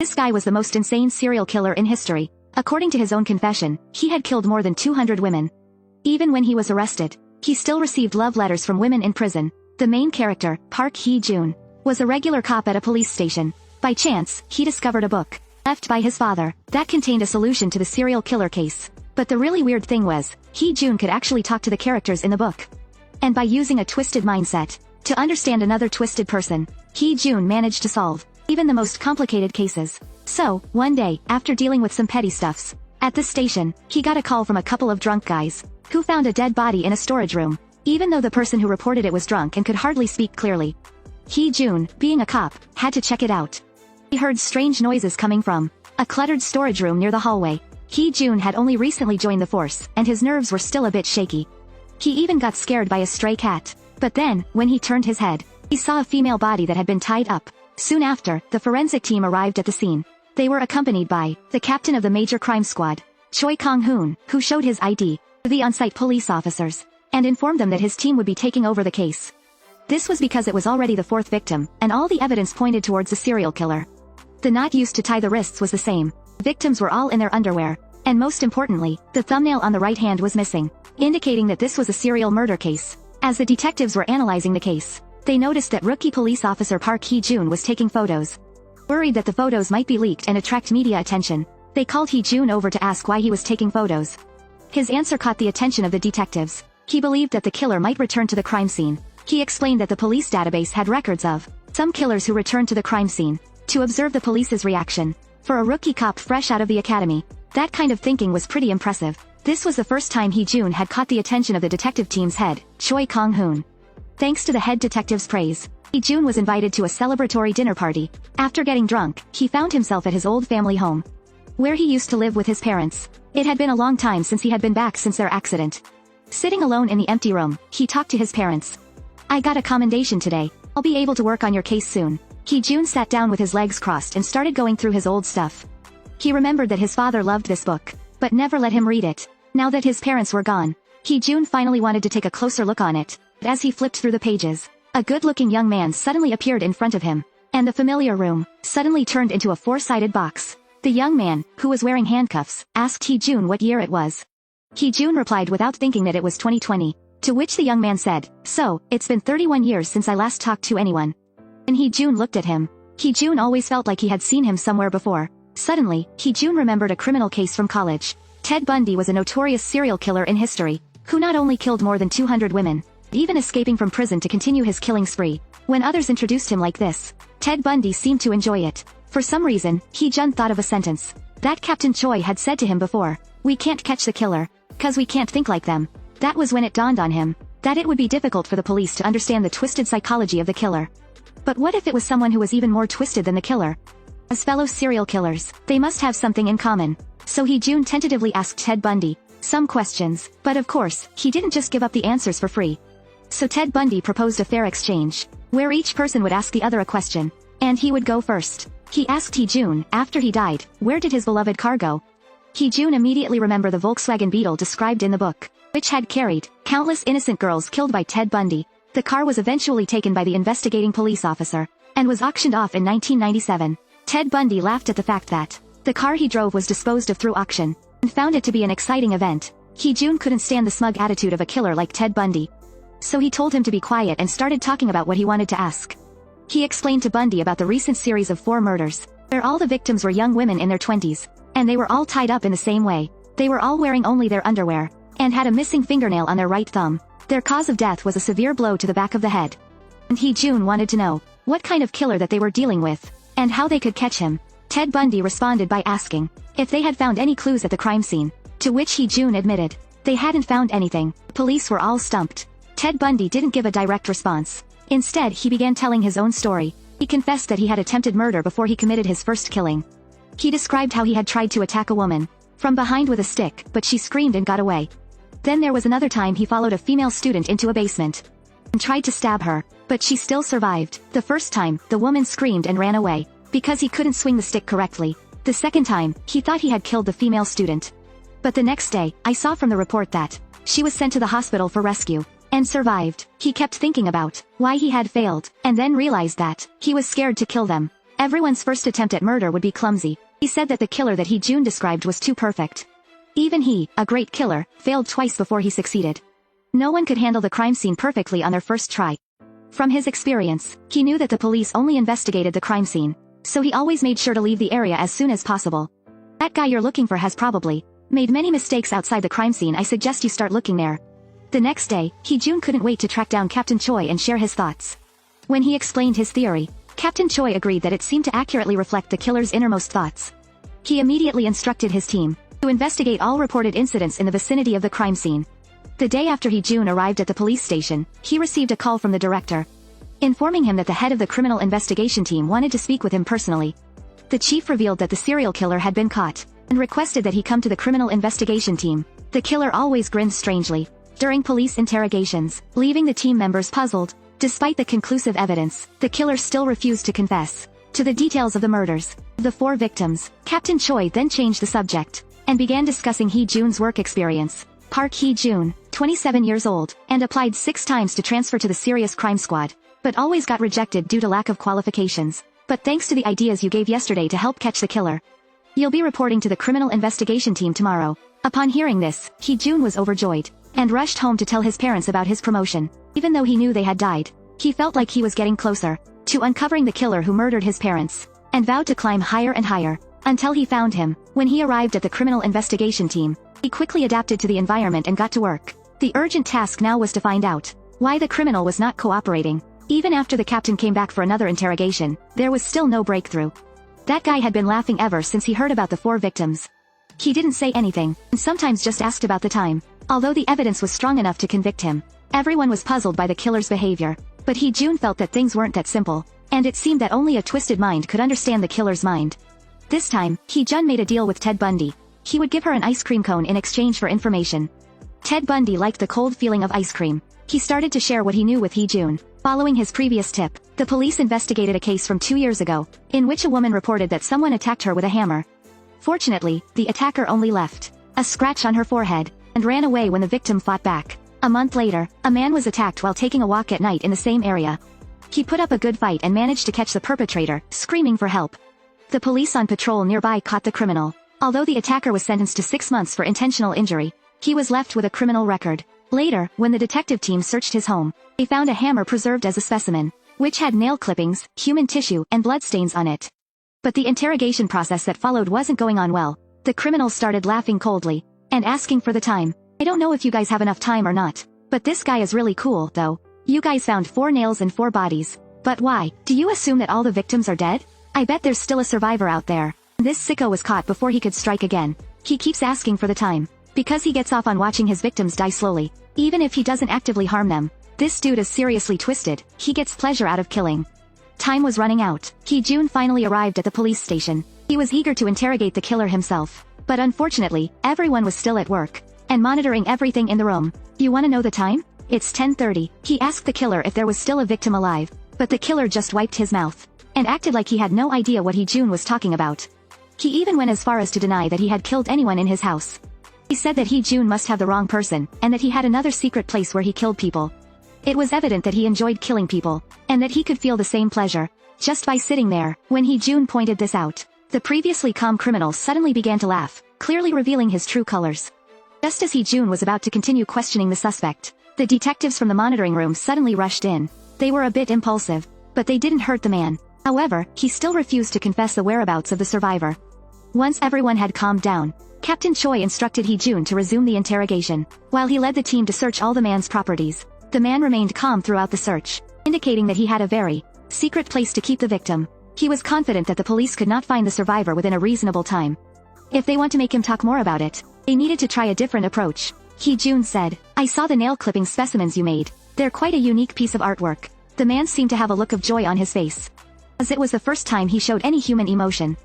This guy was the most insane serial killer in history. According to his own confession, he had killed more than 200 women. Even when he was arrested, he still received love letters from women in prison. The main character, Park Hee-jun, was a regular cop at a police station. By chance, he discovered a book, left by his father, that contained a solution to the serial killer case. But the really weird thing was, Hee-jun could actually talk to the characters in the book. And by using a twisted mindset, to understand another twisted person, Hee-jun managed to solve even the most complicated cases. So, one day, after dealing with some petty stuffs, at the station, he got a call from a couple of drunk guys, who found a dead body in a storage room, even though the person who reported it was drunk and could hardly speak clearly. Hee-jun, being a cop, had to check it out. He heard strange noises coming from a cluttered storage room near the hallway. Hee-jun had only recently joined the force, and his nerves were still a bit shaky. He even got scared by a stray cat. But then, when he turned his head, he saw a female body that had been tied up. Soon after, the forensic team arrived at the scene. They were accompanied by the captain of the major crime squad, Choi Kong-hoon, who showed his ID to the on-site police officers, and informed them that his team would be taking over the case. This was because it was already the fourth victim, and all the evidence pointed towards a serial killer. The knot used to tie the wrists was the same. Victims were all in their underwear, and most importantly, the thumbnail on the right hand was missing, indicating that this was a serial murder case. As the detectives were analyzing the case, they noticed that rookie police officer Park Hee-jun was taking photos. Worried that the photos might be leaked and attract media attention, they called Hee-jun over to ask why he was taking photos. His answer caught the attention of the detectives. He believed that the killer might return to the crime scene. He explained that the police database had records of some killers who returned to the crime scene to observe the police's reaction. For a rookie cop fresh out of the academy, that kind of thinking was pretty impressive. This was the first time Hee-jun had caught the attention of the detective team's head, Choi Kong-hoon. Thanks to the head detective's praise, Hee-jun was invited to a celebratory dinner party. After getting drunk, he found himself at his old family home, where he used to live with his parents. It had been a long time since he had been back since their accident. Sitting alone in the empty room, he talked to his parents. "I got a commendation today. I'll be able to work on your case soon." Hee-jun sat down with his legs crossed and started going through his old stuff. He remembered that his father loved this book, but never let him read it. Now that his parents were gone, Hee-jun finally wanted to take a closer look on it. As he flipped through the pages, a good-looking young man suddenly appeared in front of him, and the familiar room suddenly turned into a four-sided box. The young man, who was wearing handcuffs, asked Hee-jun what year it was. Hee-jun replied without thinking that it was 2020, to which the young man said, "So, it's been 31 years since I last talked to anyone." And Hee-jun looked at him. Hee-jun always felt like he had seen him somewhere before. Suddenly, Hee-jun remembered a criminal case from college. Ted Bundy was a notorious serial killer in history, who not only killed more than 200 women, even escaping from prison to continue his killing spree. When others introduced him like this, Ted Bundy seemed to enjoy it. For some reason, Hee-jun thought of a sentence that Captain Choi had said to him before. "We can't catch the killer, 'cause we can't think like them." That was when it dawned on him that it would be difficult for the police to understand the twisted psychology of the killer. But what if it was someone who was even more twisted than the killer? As fellow serial killers, they must have something in common. So Hee-jun tentatively asked Ted Bundy some questions, but of course, he didn't just give up the answers for free. So Ted Bundy proposed a fair exchange, where each person would ask the other a question, and he would go first. He asked Hee-jun, after he died, where did his beloved car go? Hee-jun immediately remembered the Volkswagen Beetle described in the book, which had carried countless innocent girls killed by Ted Bundy. The car was eventually taken by the investigating police officer, and was auctioned off in 1997. Ted Bundy laughed at the fact that the car he drove was disposed of through auction, and found it to be an exciting event. Hee-jun couldn't stand the smug attitude of a killer like Ted Bundy. So he told him to be quiet and started talking about what he wanted to ask. He explained to Bundy about the recent series of 4 murders, where all the victims were young women in their 20s, and they were all tied up in the same way. They were all wearing only their underwear, and had a missing fingernail on their right thumb. Their cause of death was a severe blow to the back of the head. And Hee-jun wanted to know what kind of killer that they were dealing with, and how they could catch him. Ted Bundy responded by asking if they had found any clues at the crime scene, to which Hee-jun admitted they hadn't found anything. Police were all stumped. Ted Bundy didn't give a direct response. Instead, he began telling his own story. He confessed that he had attempted murder before he committed his first killing. He described how he had tried to attack a woman from behind with a stick, but she screamed and got away. Then there was another time he followed a female student into a basement and tried to stab her, but she still survived. The first time, the woman screamed and ran away because he couldn't swing the stick correctly. The second time, he thought he had killed the female student. But the next day, I saw from the report that she was sent to the hospital for rescue and survived. He kept thinking about why he had failed, and then realized that he was scared to kill them. Everyone's first attempt at murder would be clumsy. He said that the killer that Hee-jun described was too perfect. Even he, a great killer, failed twice before he succeeded. No one could handle the crime scene perfectly on their first try. From his experience, he knew that the police only investigated the crime scene, so he always made sure to leave the area as soon as possible. That guy you're looking for has probably made many mistakes outside the crime scene. I suggest you start looking there. The next day, Hee-jun couldn't wait to track down Captain Choi and share his thoughts. When he explained his theory, Captain Choi agreed that it seemed to accurately reflect the killer's innermost thoughts. He immediately instructed his team to investigate all reported incidents in the vicinity of the crime scene. The day after Hee-jun arrived at the police station, he received a call from the director, informing him that the head of the criminal investigation team wanted to speak with him personally. The chief revealed that the serial killer had been caught, and requested that he come to the criminal investigation team. The killer always grinned strangely during police interrogations, leaving the team members puzzled. Despite the conclusive evidence, the killer still refused to confess to the details of the murders. The 4 victims, Captain Choi then changed the subject, and began discussing Hee-jun's work experience. Park Hee-jun, 27 years old, and applied 6 times to transfer to the Serious Crime Squad, but always got rejected due to lack of qualifications. But thanks to the ideas you gave yesterday to help catch the killer, you'll be reporting to the criminal investigation team tomorrow. Upon hearing this, Hee-jun was overjoyed, and rushed home to tell his parents about his promotion. Even though he knew they had died, he felt like he was getting closer to uncovering the killer who murdered his parents, and vowed to climb higher and higher, until he found him. When he arrived at the criminal investigation team, he quickly adapted to the environment and got to work. The urgent task now was to find out why the criminal was not cooperating. Even after the captain came back for another interrogation, there was still no breakthrough. That guy had been laughing ever since he heard about the 4 victims. He didn't say anything, and sometimes just asked about the time. Although the evidence was strong enough to convict him, everyone was puzzled by the killer's behavior. But Hee-jun felt that things weren't that simple, and it seemed that only a twisted mind could understand the killer's mind. This time, Hee-jun made a deal with Ted Bundy. He would give her an ice cream cone in exchange for information. Ted Bundy liked the cold feeling of ice cream. He started to share what he knew with Hee-jun. Following his previous tip, the police investigated a case from 2 years ago, in which a woman reported that someone attacked her with a hammer. Fortunately, the attacker only left a scratch on her forehead, and ran away when the victim fought back. A month later, a man was attacked while taking a walk at night in the same area. He put up a good fight and managed to catch the perpetrator, screaming for help. The police on patrol nearby caught the criminal. Although the attacker was sentenced to 6 months for intentional injury, he was left with a criminal record. Later, when the detective team searched his home, they found a hammer preserved as a specimen, which had nail clippings, human tissue, and bloodstains on it. But the interrogation process that followed wasn't going on well. The criminal started laughing coldly, and asking for the time. I don't know if you guys have enough time or not, but this guy is really cool, though. You guys found 4 nails and 4 bodies. But why? Do you assume that all the victims are dead? I bet there's still a survivor out there. This sicko was caught before he could strike again. He keeps asking for the time, because he gets off on watching his victims die slowly, even if he doesn't actively harm them. This dude is seriously twisted. He gets pleasure out of killing. Time was running out. Hee-jun finally arrived at the police station. He was eager to interrogate the killer himself. But unfortunately, everyone was still at work, and monitoring everything in the room. You wanna know the time? It's 10:30. He asked the killer if there was still a victim alive, but the killer just wiped his mouth, and acted like he had no idea what Hee-jun was talking about. He even went as far as to deny that he had killed anyone in his house. He said that Hee-jun must have the wrong person, and that he had another secret place where he killed people. It was evident that he enjoyed killing people, and that he could feel the same pleasure just by sitting there. When Hee-jun pointed this out, the previously calm criminal suddenly began to laugh, clearly revealing his true colors. Just as Hee-jun was about to continue questioning the suspect, the detectives from the monitoring room suddenly rushed in. They were a bit impulsive, but they didn't hurt the man. However, he still refused to confess the whereabouts of the survivor. Once everyone had calmed down, Captain Choi instructed Hee-jun to resume the interrogation. While he led the team to search all the man's properties, the man remained calm throughout the search, indicating that he had a very secret place to keep the victim. He was confident that the police could not find the survivor within a reasonable time. If they want to make him talk more about it, they needed to try a different approach. Hee-jun said, "I saw the nail clipping specimens you made. They're quite a unique piece of artwork." The man seemed to have a look of joy on his face, as it was the first time he showed any human emotion.